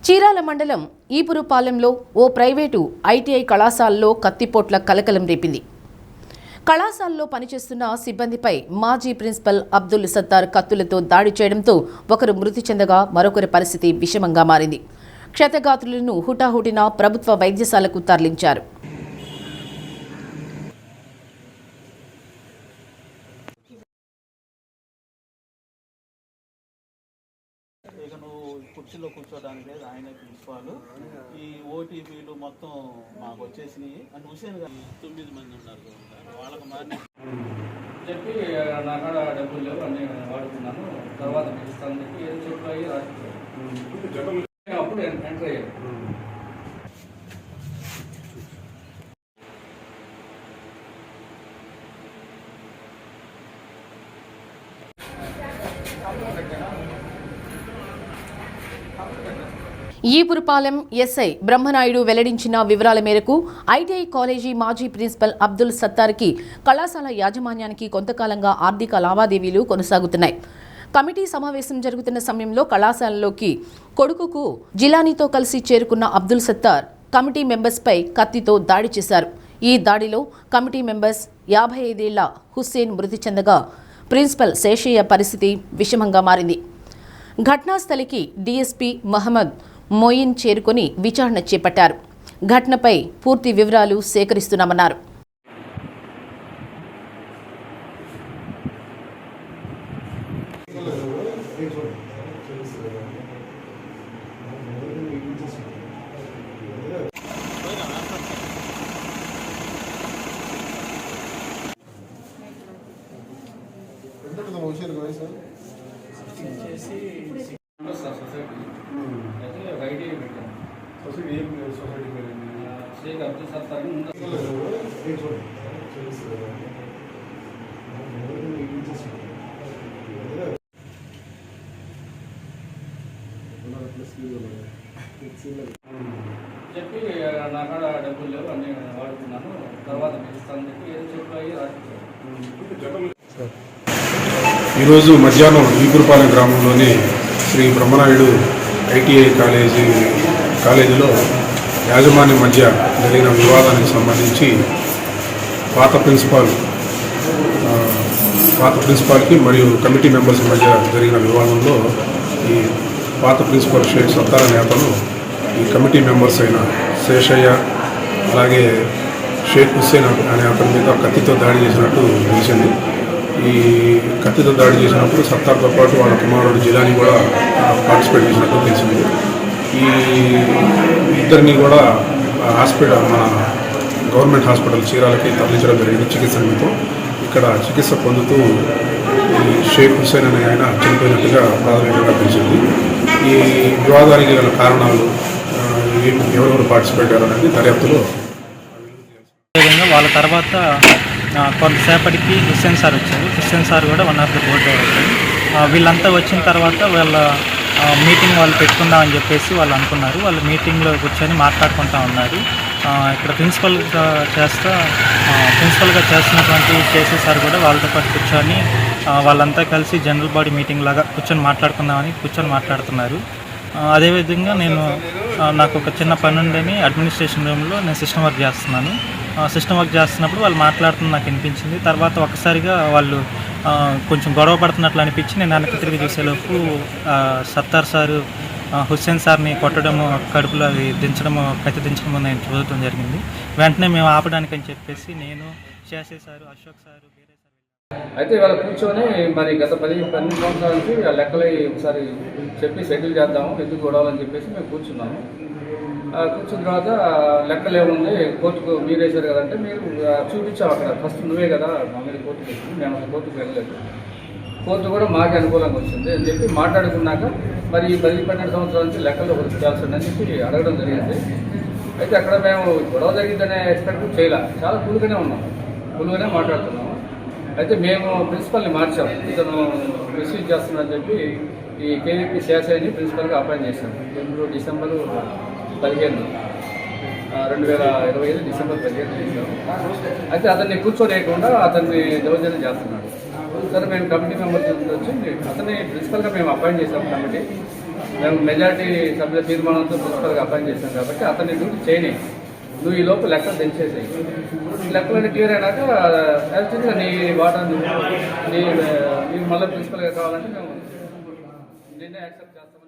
చీరాల మండలం ఈపురుపాలెంలో ఓ private ITI కళాశాలలో కత్తిపోట్ల కలకలం రేపింది. కళాశాలలో పనిచేస్తున్న సిబ్బందిపై మాజీ ప్రిన్సిపల్ అబ్దుల్ సత్తార్ కత్తులతో దాడి చేయడంతో ఒకరు మృతి చెందగా మరొకరి పరిస్థితి విషమంగా మారింది. క్షతగాత్రులను హుటాహుటిన ప్రభుత్వ వైద్యశాలకు తరలించారు. కుర్చీలో కూర్చోడానికి లేదు, ఆయన ప్రిన్సిపాల్. ఈ ఓటీపీలు మొత్తం మాకు వచ్చేసినాయి అని హుసేన్ గారు 9 మంది ఉన్నారు, వాళ్ళకి మారిన చెప్పి నా కాడ డబ్బులు లేవు అన్నీ వాడుకున్నాను, తర్వాత పిలుస్తాను చెప్పి ఏదో చెప్పి అయ్యి రాసిపోయాను. అప్పుడు ఎంటర్ అయ్యాను. ఈపురుపాలెం ఎస్ఐ బ్రహ్మనాయుడు వెల్లడించిన వివరాల మేరకు ఐటీఐ కాలేజీ మాజీ ప్రిన్సిపల్ అబ్దుల్ సత్తార్కి కళాశాల యాజమాన్యానికి కొంతకాలంగా ఆర్థిక లావాదేవీలు కొనసాగుతున్నాయి. కమిటీ సమావేశం జరుగుతున్న సమయంలో కళాశాలలోకి కొడుకుకు జిలానీతో కలిసి చేరుకున్న అబ్దుల్ సత్తార్ కమిటీ మెంబర్స్పై కత్తితో దాడి చేశారు. ఈ దాడిలో కమిటీ మెంబర్స్ 55 ఏళ్ల హుస్సేన్ మృతి చెందగా ప్రిన్సిపల్ శేషయ్య పరిస్థితి విషమంగా మారింది. ఘటనాస్థలికి డీఎస్పీ మహమ్మద్ మోయిన్ చేరుకొని విచారణ చేపట్టారు. ఘటనపై పూర్తి వివరాలు సేకరిస్తున్నామన్నారు. शेख अब्दुल सत्तार చెప్పి నా కాడ డబ్బులు లేవు అన్నీ వాడుకున్నాను, తర్వాత పిలుస్తాను చెప్పి ఏదో చెప్పి అయ్యి రాసిపోయాను. ఈరోజు మధ్యాహ్నం ఈపురుపాలెం గ్రామంలోని శ్రీ బ్రహ్మనాయుడు ఐటీఐ కాలేజీలో యాజమాన్యం మధ్య జరిగిన వివాదానికి సంబంధించి పాత ప్రిన్సిపాల్కి మరియు కమిటీ మెంబర్స్ మధ్య జరిగిన వివాదంలో ఈ పాత ప్రిన్సిపాల్ షేక్ సత్తార్ అనే అతను ఈ కమిటీ మెంబర్స్ అయిన శేషయ్య అలాగే షేక్ హుస్సేన్ అనే అతని మీద కత్తితో దాడి చేసినట్టు తెలిసింది. ఈ కత్తితో దాడి చేసినప్పుడు సత్తార్తో పాటు వాళ్ళ కుమారుడు జిలానీ కూడా పార్టిసిపేట్ చేసినట్టు తెలిసింది. ఈ ఇద్దరిని కూడా మన గవర్నమెంట్ హాస్పిటల్ చీరాలకి తరలించడం జరిగింది చికిత్స నిమిత్తం. ఇక్కడ చికిత్స పొందుతూ ఈ షేక్ హుస్సేన్ అనే ఆయన చనిపోయినట్టుగా ప్రాథమికంగా తెలిసింది. ఈ వివాదానికి గల కారణాలు ఎవరెవరు పార్టిసిపేట్ అయ్యారనేది దర్యాప్తులో వాళ్ళ తర్వాత కొంతసేపటికి హుస్సేన్ సార్ వచ్చారు. హుస్సేన్ సార్ కూడా 1 ఆఫ్ ది బోర్డు వచ్చారు. వీళ్ళంతా వచ్చిన తర్వాత వాళ్ళ మీటింగ్ వాళ్ళు పెట్టుకుందామని చెప్పేసి వాళ్ళు అనుకున్నారు. వాళ్ళు మీటింగ్లో కూర్చొని మాట్లాడుకుంటూ ఉన్నారు. ఇక్కడ ప్రిన్సిపల్గా చేస్తున్నటువంటి కేసీ సార్ కూడా వాళ్ళతో పాటు కూర్చొని వాళ్ళంతా కలిసి జనరల్ బాడీ మీటింగ్ లాగా కూర్చొని మాట్లాడుతున్నారు. అదేవిధంగా నాకు ఒక చిన్న పని ఉండని అడ్మినిస్ట్రేషన్ రూమ్లో నేను సిస్టమ్ వర్క్ చేస్తున్నాను. సిస్టమ్ వర్క్ చేస్తున్నప్పుడు వాళ్ళు మాట్లాడుతున్న నాకు అనిపించింది. తర్వాత ఒకసారిగా వాళ్ళు కొంచెం గొడవ పడుతున్నట్లు అనిపించి నేను వెనక్కి తిరిగి చూసేలోపు సత్తార్ సారు హుస్సేన్ సార్ని కొట్టడము, కడుపులో అది కత్తి దించడము నేను చూడటం జరిగింది. వెంటనే మేము ఆపడానికని చెప్పేసి నేను, శేషయ్య సారు, అశోక్ సారు, వేరే సార్ అయితే ఇవాళ కూర్చొని మరి గత 12 సంవత్సరాల నుంచి ఆ లెక్కలు ఒకసారి చెప్పి సెటిల్ చేద్దాము, ఎందుకు గొడవలని చెప్పేసి మేము కూర్చున్నాము. కూర్చున్న తర్వాత లెక్కలు ఏముంది కోర్టుకు మీరు వేశారు కదంటే మీరు చూపించావు అక్కడ ఫస్ట్ నువ్వే కదా మా మీద కోర్టుకు వేసింది, మేము అసలు కోర్టుకు వెళ్ళలేదు, కోర్టు కూడా మాకు అనుకూలంగా వచ్చింది అని చెప్పి మాట్లాడుకున్నాక మరి ఈ 10-12 సంవత్సరాల నుంచి లెక్కలు ఒకటి చేయాల్సిందని చెప్పి అడగడం జరిగింది. అయితే అక్కడ మేము గొడవ జరిగిందనే ఎక్స్పెక్ట్ చేయాల, చాలా కూలుగానే మాట్లాడుతున్నాము. అయితే మేము ప్రిన్సిపల్ని మార్చాము, ఇతను రిసీవ్ చేస్తున్నారని చెప్పి ఈ కేవీపీ శేషయ్యని ప్రిన్సిపల్గా అపాయింట్ చేశాము. డిసెంబర్ 15, 2025 డిసెంబర్ 15 చేశాము. అయితే అతన్ని కూర్చోలేకుండా అతన్ని దౌర్జన్యం చేస్తున్నాడు. సరే మేము కమిటీ మెంబర్స్ వచ్చి అతన్ని ప్రిన్సిపల్గా మేము అపాయింట్ చేసాము కమిటీ. మేము మెజార్టీ సభ్యుల తీర్మానంతో ప్రిన్సిపల్గా అపాయింట్ చేశాం కాబట్టి అతన్ని డ్యూటీ చేయని నువ్వు ఈ లోపు లెక్కలు తెచ్చేసాయి. లెక్కలన్నీ క్లియర్ అయినాక యాక్చువల్గా నీ వాటా నీకు మళ్ళీ ప్రిన్సిపల్గా కావాలంటే మేము నిన్నే యాక్సెప్ట్ చేస్తామని